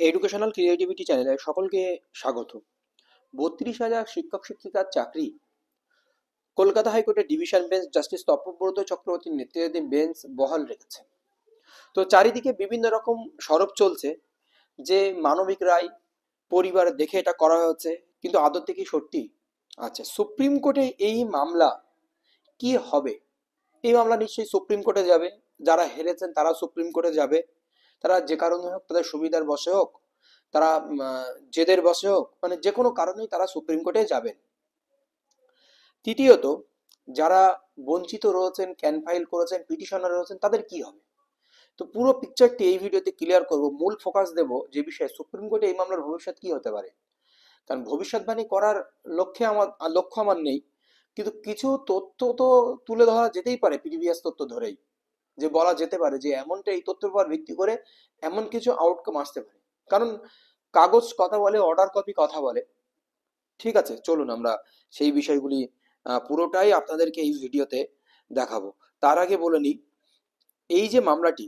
Educational creativity চ্যানেলে সকলকে স্বাগত। ৩২,০০০ শিক্ষক শিক্ষিকার চাকরি কলকাতা হাইকোর্টের ডিভিশন বেঞ্চ জাস্টিস তপব্রত চক্রবর্তীর নেতৃত্বাধীন বেঞ্চ বহাল রেখেছে। তো চারিদিকে বিভিন্ন রকম সরব চলছে যে মানবিক রায় পরিবার দেখে এটা করা হয়েছে, কিন্তু আদতে কি সত্যি? আচ্ছা, সুপ্রিম কোর্টে এই মামলা কি হবে? এই মামলা নিশ্চয়ই সুপ্রিম কোর্টে যাবে। যারা হেরেছেন তারা সুপ্রিম কোর্টে যাবে। তারা যে কারণে হোক, তাদের সুবিধার বশে হোক, তারা জেদের বশে হোক, মানে যে কোনো কারণেই তারা সুপ্রিম কোর্টে যাবেন। তৃতীয়ত, যারা বঞ্চিত রয়েছেন, ক্যান ফাইল করেছেন, পিটিশনার রয়েছেন, তাদের কি হবে? তো পুরো পিকচারটি এই ভিডিওতে ক্লিয়ার করব। মূল ফোকাস দেব যে বিষয়ে সুপ্রিম কোর্টে এই মামলার ভবিষ্যৎ কি হতে পারে। কারণ ভবিষ্যৎবাণী করার লক্ষ্য আমার নেই, কিন্তু কিছু তথ্য তো তুলে ধরা যেতেই পারে প্রিভিয়াস তথ্য ধরেই, যে বলা যেতে পারে যে এমনটা, এই তথ্যের উপর ভিত্তি করে এমন কিছু আউটকাম আসতে পারে। কারণ কাগজ কথা বলে, অর্ডার কপি কথা বলে। ঠিক আছে, চলুন আমরা সেই বিষয়গুলি পুরোটাই আপনাদেরকে এই ভিডিওতে দেখাবো। তার আগে বলে নিই, এই যে মামলাটি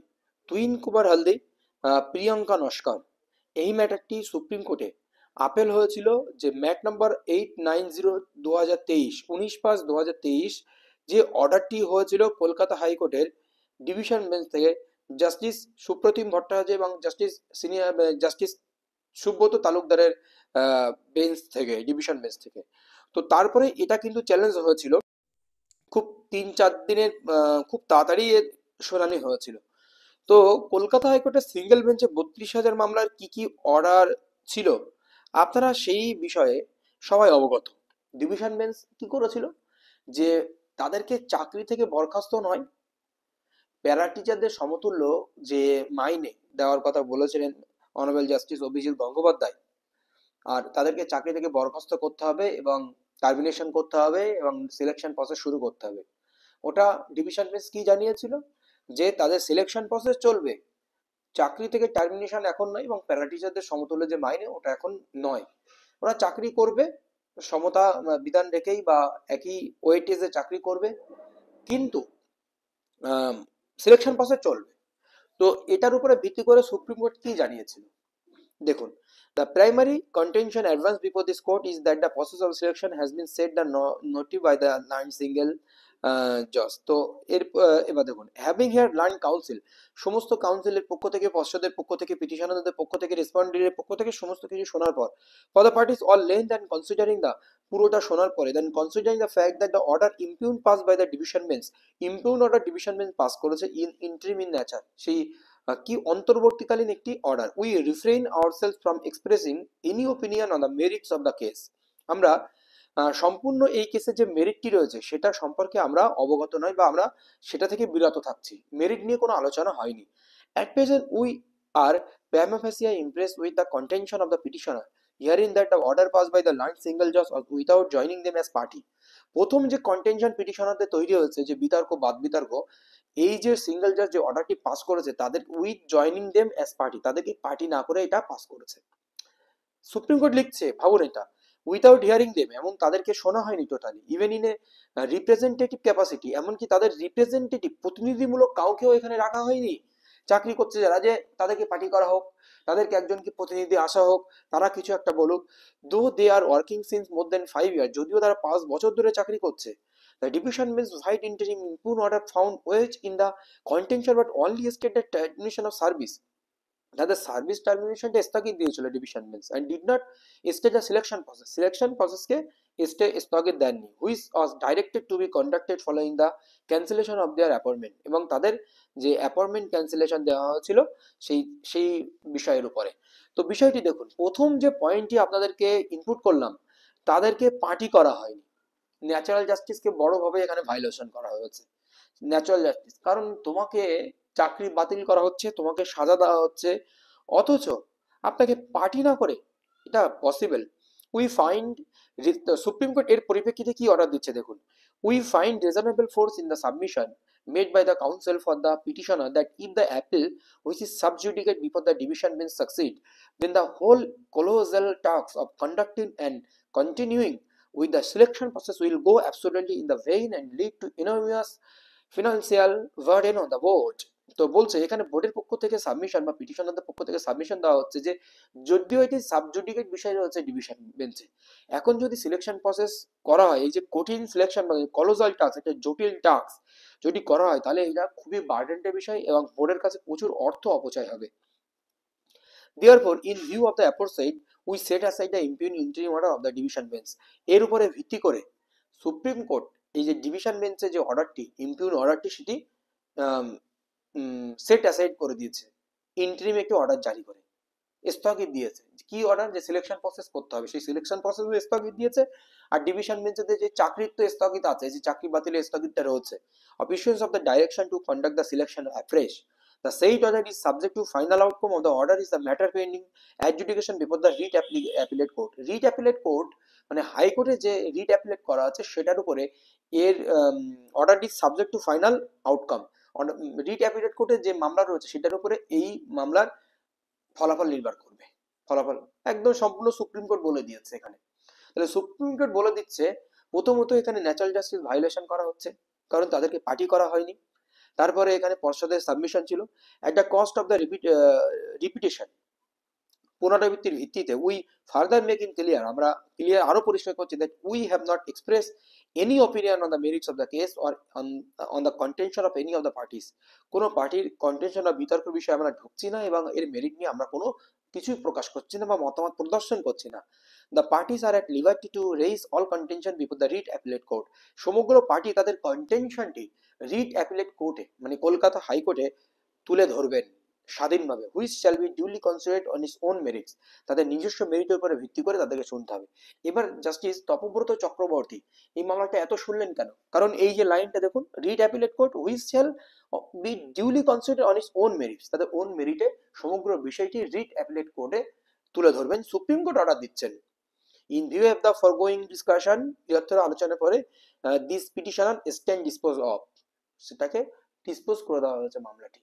টুইন কুমার হালদি, প্রিয়াঙ্কা নস্কর, এই ম্যাটারটি সুপ্রিম কোর্টে আপিল হয়েছিল, যে ম্যাট নাম্বার 890 2023 19/5/2023, যে অর্ডারটি হয়েছিল কলকাতা হাইকোর্টের ডিভিশন বেঞ্চ থেকে জাস্টিস সুপ্রতিম ভট্টাচার্য এবং জাস্টিস সুব্রত তালুকদারের বেঞ্চ থেকে, ডিভিশন বেঞ্চ থেকে। তো তারপরে এটা কিন্তু চ্যালেঞ্জ হয়েছিল, খুব 3-4 দিনের খুব তাড়াতাড়ি এর শুনানি হয়েছিল। তো কলকাতা হাইকোর্টের সিঙ্গেল বেঞ্চে 32,000 মামলার কি কি অর্ডার ছিল, আপনারা সেই বিষয়ে সবাই অবগত। ডিভিশন বেঞ্চ কি করেছিল, যে তাদেরকে চাকরি থেকে বরখাস্ত নয়, প্যারা টিচারদের সমতুল্য যে মাইনে দেওয়ার কথা বলেছিলেন অনারেবল জাস্টিস অভিজিৎ গঙ্গোপাধ্যায়, আর তাদেরকে চাকরি থেকে বরখাস্ত করতে হবে এবং টার্মিনেশন করতে হবে এবং সিলেকশন প্রসেস শুরু করতে হবে। ওটা ডিভিশন বেঞ্চ কি জানিয়েছিল, যে তাদের সিলেকশন প্রসেস চলবে, চাকরি থেকে টার্মিনেশন এখন নয়, এবং প্যারা টিচারদের সমতুল্য যে মাইনে ওটা এখন নয়। ওরা চাকরি করবে সমতা বিধান রেখেই, বা একই ওয়েটেজে চাকরি করবে, কিন্তু সিলেকশন প্রসেস চলবে। তো এটার উপরে ভিত্তি করে সুপ্রিম কোর্ট কি জানিয়েছিল দেখুন। The primary contention advanced before this court is that the process of selection has been set the notice by the land single judge. তো এবার দেখুন, হ্যাভিং হেয়ার ল্যান্ড কাউন্সিল, সমস্ত কাউন্সিলের পক্ষ থেকে, পশ্চাদের পক্ষ থেকে, পিটিশনারদের পক্ষ থেকে, রেসপন্ডেন্টের পক্ষ থেকে সমস্ত কিছু শোনার পর, for the parties all length and considering the, পুরোটা শোনার পরে, then considering the fact that the order impugned passed by the division bench, impugned order division bench passed করেছে ইন্টারিম ইন নেচার, সেই কি অন্তর্বর্তীকালীন একটি order, we refrain ourselves from expressing any opinion on the merits of the case, আমরা সম্পূর্ণ এই কেসে যে মেরিটটি রয়েছে সেটা সম্পর্কে আমরা অবগত নই, বা আমরা সেটা থেকে বিরত থাকছি। মেরিট নিয়ে কোনো আলোচনা হয়নি। At present we are prima facie impressed with the contention of the petitioner, hearing that the order passed by the land single judge without joining them as party. প্রথম যে কন্টেনশন পিটিশনারদের তৈরি হয়েছে, যে বিতর্ক বাদ বিতর্ক, এই যে সিঙ্গেল জাজ যে অর্ডারটি পাস করেছে, তাদের with joining them as party, তাদেরকে পার্টি না করে এটা পাস করেছে। সুপ্রিম কোর্ট লিখছে, ভাবুন এটা, উইথাউট হিয়ারিং দেম, এমন তাদেরকে শোনা হয়নি totally, even in a representative capacity, এমনকি তাদের রিপ্রেজেন্টেটিভ প্রতিনিধিমূলক কাউকেও এখানে রাখা হয়নি। চাকরি করছে যারা, যে তাদেরকে পার্টি করা হোক, তাদেরকে একজনকে প্রতিনিধি আসা হোক, তারা কিছু একটা বলুক। দো দে আর ওয়ার্কিং সিন্স মোর দেন 5 ইয়ার, যদিও তারা 5 বছর ধরে চাকরি করছে। The division means white interim impugned order found wage in the contention but only stated termination of service. তাদের সার্ভিস টার্মিনেশনটা স্থগিত দিয়েছিল division bench, and did not state the selection প্রসেসকে স্থগিত দেননি, which was directed to be conducted following the cancellation of their appointment, এবং তাদের যে অ্যাপয়েন্টমেন্ট ক্যান্সেলেশন দেওয়া হয়েছিল সেই সেই বিষয়ের উপরে। তো বিষয়টি দেখুন, প্রথম যে পয়েন্টটি আপনাদেরকে ইনপুট করলাম, তাদেরকে পার্টি করা হয়নি। ন্যাচারাল জাস্টিসকে বড়ভাবে এখানে ভায়োলেশন করা হয়েছে। ন্যাচারাল জাস্টিস, কারণ তোমাকে চাকরি বাতিল করা হচ্ছে, তোমাকে সাজা দেওয়া হচ্ছে, অথচ আপনাকে পার্টি না করে, এটা possible? We find, Supreme Court এর পরিপ্রেক্ষিতে কি অর্ডার দিচ্ছে দেখুন, we find reasonable force in the submission made by the counsel for the petitioner that if the appeal which is subjudicate before the division bench succeed, then the whole colossal task of conducting and continuing with the selection process will go absolutely in the vain and lead to enormous financial burden on the board. তো বলছে এখানে বোর্ডের পক্ষ থেকে submission বা পিটিশনারদের পক্ষ থেকে submission দেওয়া হচ্ছে যে যদিও এটি সাবজুডিকেট বিষয় রয়েছে ডিভিশন বেঞ্চে, এখন যদি সিলেকশন প্রসেস করা হয়, এই যে কঠিন সিলেকশন বা কলোজাল টাস্ক, একটা জটিল টাস্ক যদি করা হয়, তাহলে এটা খুবই বার্ডেন্টের বিষয় এবং বোর্ডের কাছে প্রচুর অর্থ অপচয় হবে। Therefore, in view of the aforesaid, we set aside the impugn interim order of the division bench. এর উপরে ভিত্তি করে সুপ্রিম কোর্ট এই যে ডিভিশন বেঞ্চের যে অর্ডারটি, ইম্পিউন অর্ডারটি, সেটি সেট অ্যাসাইড করে দিয়েছে, ইন্টারিম একটি অর্ডার জারি করে স্থগিত দিয়েছে। কি অর্ডার? যে সিলেকশন প্রসেস করতে হবে, সেই সিলেকশন প্রসেস স্থগিত দিয়েছে। আর ডিভিশন বেঞ্চে যে চাকরির তো স্থগিত আছে, যে চাকরি বাতিলের স্থগিতটা রয়েছে, of issuance of the direction to conduct the selection afresh. The said order is subject to final outcome of the order is the matter pending adjudication before the writ appellate court. writ appellate court মানে হাইকোর্টে যে writ appellate করা আছে সেটার উপরে এর অর্ডারটি subject to final outcome. Writ appellate কোর্টে যে মামলা রয়েছে সেটার উপরে এই মামলার ফলাফল নির্ভর করবে। ফলাফল একদম সম্পূর্ণ সুপ্রিম কোর্ট বলে দিয়েছে এখানে। তাহলে সুপ্রিম কোর্ট বলে দিচ্ছে প্রথমত এখানে ন্যাচারাল জাস্টিস ভায়োলেশন করা হচ্ছে, কারণ তাদেরকে পার্টি করা হয়নি। তারপরে এখানে পর্ষদের সাবমিশন ছিল, একটা কস্ট অফ দ্য রিপিটেশন, পুনরাবৃত্তির ভিত্তিতে we further make in clear, আমরা ক্লিয়ার আরো পরিষ্কার করছি that we have not express any opinion on the merits of the case or on the contention of any of the parties. কোনো পার্টির contention বা বিতর্ক বিষয়ে আমরা ঢুকছি না এবং এর মেরিট নিয়ে আমরা কোনো কিছুই প্রকাশ করছি না বা মতামত প্রদর্শন করছি না। The parties are at liberty to raise all contention before the writ appellate court. সমগ্র পার্টি তাদের কন্টেনশনটি রিট অ্যাপিলেট কোর্টে মানে কলকাতা হাইকোর্টে তুলে ধরবেন স্বাধীনভাবে, which shall be duly considered on its own merits, তাদের নিজস্ব মেরিটের উপরে ভিত্তি করে তাদেরকে শুনতে হবে। এবার জাস্টিস তপব্রত চক্রবর্তী এই মামলাটা এত শুনলেন কেন? কারণ এই যে লাইনটা দেখুন, writ appellate court which shall be duly considered on its own merits, তাদের ওন মেরিটে সমগ্র বিষয়টি রিট অ্যাপিলেট কোর্টে তুলে ধরবেন, সুপ্রিম কোর্ট অর্ডার দিচ্ছেন। In view of the foregoing discussion, বৃহত্তর আলোচনা করে this petitioner stand dispose of, সেটাকে ডিসপোজ করে দেওয়া হয়েছে মামলাটি।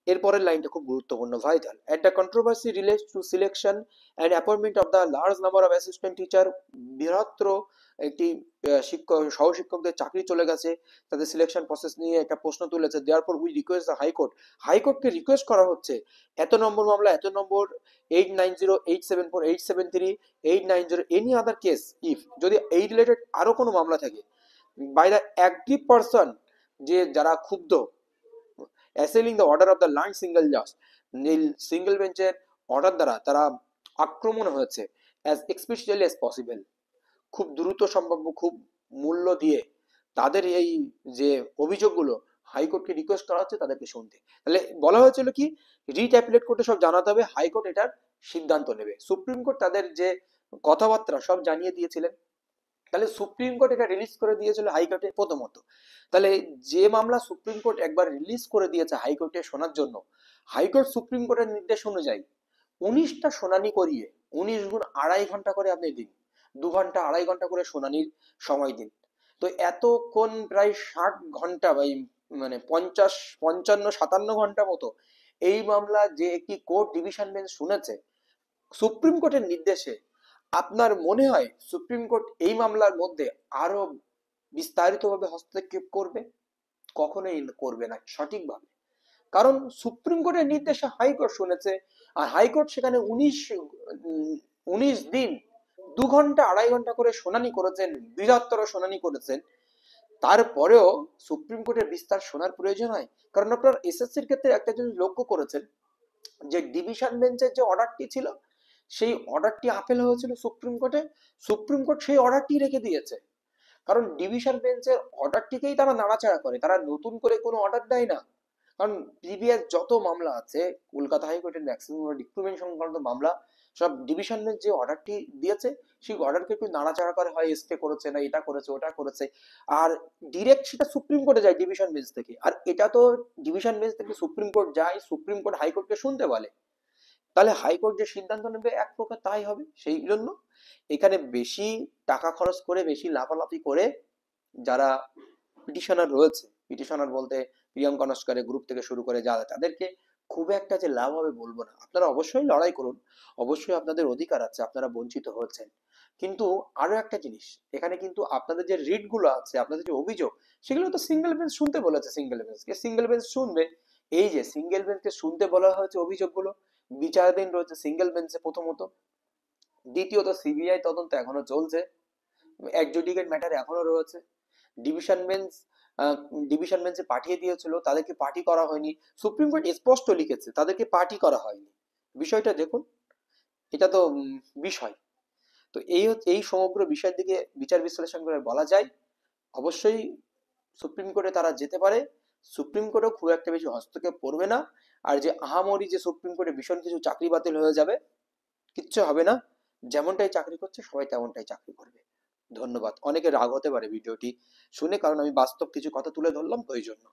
এরপরের লাইনটা খুব গুরুত্বপূর্ণ, vital. At the controversy relates to selection and appointment of the large number of assistant teacher, বৃহত্তর একটি শিক্ষক সহশিক্ষকদের চাকরি চলে গেছে, তাদের সিলেকশন প্রসেস নিয়ে একটা প্রশ্ন তুলেছে। দেয়ারফর উই রিকোয়েস্ট দ্য হাইকোর্ট, হাইকোর্টকে রিকোয়েস্ট করা হচ্ছে এত নম্বর মামলা, এত number 890, 874, 873, 890 any other case if, যদি এই রিলেটেড আরো কোনো মামলা থাকে, বাই দ্য অ্যাগ্রিভ পারসন, যে যারা ক্ষুব্ধ, assailing the order of the learned single জাজ, নীল সিঙ্গেল বেঞ্চের অর্ডার দ্বারা তারা আক্রমণ হয়েছে, অ্যাজ এক্সপেশালি অ্যাজ পসিবল, খুব দ্রুত সম্ভাব্য, খুব মূল্য দিয়ে তাদের এই যে অভিযোগগুলো হাইকোর্টকে রিকোয়েস্ট করা হচ্ছে তাদেরকে শুনতে। তাহলে বলা হয়েছিল কি, রিট অ্যাপিলেট কোর্টে সব জানাতে হবে, হাইকোর্ট এটার সিদ্ধান্ত নেবে। সুপ্রিম কোর্ট তাদের যে কথাবার্তা সব জানিয়ে দিয়েছিলেন, তাহলে সুপ্রিম কোর্ট এটা রিলিজ করে দিয়েছিল হাইকোর্টে প্রথমত। তাহলে যে মামলা সুপ্রিম কোর্ট একবার রিলিজ করে দিয়েছে হাইকোর্টে শোনার জন্য, হাইকোর্ট সুপ্রিম কোর্টের নির্দেশ অনুযায়ী 19টা শুনানি করিয়ে 19 গুণ 2.5 ঘন্টা করে আপনি দিন, 2 ঘন্টা 2.5 ঘন্টা করে শুনানির সময় দিন। তো এতক্ষণ প্রায় 60 ঘন্টা বা মানে 50, 55, 57 ঘন্টা মতো এই মামলা যে একটি কোর্ট ডিভিশন বেঞ্চ শুনেছে সুপ্রিম কোর্টের নির্দেশে, আপনার মনে হয় সুপ্রিম কোর্ট এই মামলার মধ্যে আরো বিস্তারিতভাবে হস্তক্ষেপ করবে? কখনোই করবে না সঠিকভাবে, কারণ সুপ্রিম কোর্টের নির্দেশে হাইকোর্ট শুনেছে, আর হাইকোর্ট সেখানে 19 দিন 2 ঘন্টা 2.5 ঘন্টা করে শুনানি করেছেন, বৃহত্তর শুনানি করেছেন। তারপরেও সুপ্রিম কোর্টের বিস্তার শোনার প্রয়োজন হয়, কারণ আপনার এসএসসির ক্ষেত্রে একটা জিনিস লক্ষ্য করেছেন যে ডিভিশন বেঞ্চের যে অর্ডারটি ছিল সেই অর্ডারটি আপিল হয়েছিল সুপ্রিম কোর্টে, সুপ্রিম কোর্ট সেই অর্ডারটি রেখে দিয়েছে। কারণ ডিভিশন বেঞ্চের অর্ডারটিকেই তারা নাড়াচাড়া করে, তারা নতুন করে কোনো অর্ডার দেয় না। কারণ প্রিভিয়াস যত মামলা আছে কলকাতা হাইকোর্টের ম্যাক্সিমাম রিক্রুটমেন্ট সংক্রান্ত মামলা, সব ডিভিশন বেঞ্চ যে অর্ডারটি দিয়েছে সেই অর্ডারকে একটু নাড়াচাড়া করে, হয় স্টে করেছে, না এটা করেছে ওটা করেছে, আর ডিরেক্ট সেটা সুপ্রিম কোর্টে যায় ডিভিশন বেঞ্চ থেকে। আর এটা তো ডিভিশন বেঞ্চ থেকে সুপ্রিম কোর্ট যায়, সুপ্রিম কোর্ট হাইকোর্টকে শুনতে বলে, তাহলে হাইকোর্ট যে সিদ্ধান্ত নেবে এক প্রকার তাই হবে। সেই জন্য এখানে বেশি টাকা খরচ করে, বেশি লাফালাফি করে যারা পিটিশনার রয়েছে, পিটিশনার বলতে প্রিয়াঙ্কা নস্করের গ্রুপ থেকে শুরু করে যারা, তাদেরকে খুব একটা যে লাভ হবে বলবো না। আপনারা অবশ্যই লড়াই করুন, অবশ্যই আপনাদের অধিকার আছে, আপনারা বঞ্চিত হচ্ছেন, কিন্তু আরো একটা জিনিস, এখানে কিন্তু আপনাদের যে রিট গুলো আছে, আপনাদের যে অভিযোগ, সেগুলো তো সিঙ্গেল বেঞ্চ শুনতে বলেছে, সিঙ্গেল বেঞ্চকে, সিঙ্গেল বেঞ্চ শুনবে। এই যে সিঙ্গেল বেঞ্চে শুনতে বলা হয়েছে অভিযোগগুলো, বিচারাধীন রয়েছে সিঙ্গেল বেঞ্চে প্রথমত। দ্বিতীয়ত সিবিআই তদন্ত এখনো চলছে, অ্যাডজুডিকেট ম্যাটার এখনো রয়েছে। ডিভিশন বেঞ্চ ডিভিশন বেঞ্চে পাঠিয়ে দিয়েছিল, তাদেরকে পার্টি করা হয়নি। সুপ্রিম কোর্ট স্পষ্ট লিখেছে তাদেরকে পার্টি করা হয়নি। বিষয়টা দেখুন, এটা তো বিষয়। তো এই সমগ্র বিষয়ের দিকে বিচার বিশ্লেষণ করে বলা যায় অবশ্যই সুপ্রিম কোর্টে তারা যেতে পারে। সুপ্রিম কোর্টও খুব একটা বেশি হস্তক্ষেপ করবে না। আর যে আহামরি যে সুপ্রিম কোর্টে ভীষণ কিছু চাকরি বাতিল হয়ে যাবে, কিচ্ছু হবে না। যেমনটাই চাকরি করছে সবাই তেমনটাই চাকরি করবে। ধন্যবাদ। অনেকে রাগ হতে পারে ভিডিওটি শুনে, কারণ আমি বাস্তব কিছু কথা তুলে ধরলাম তো এই জন্য।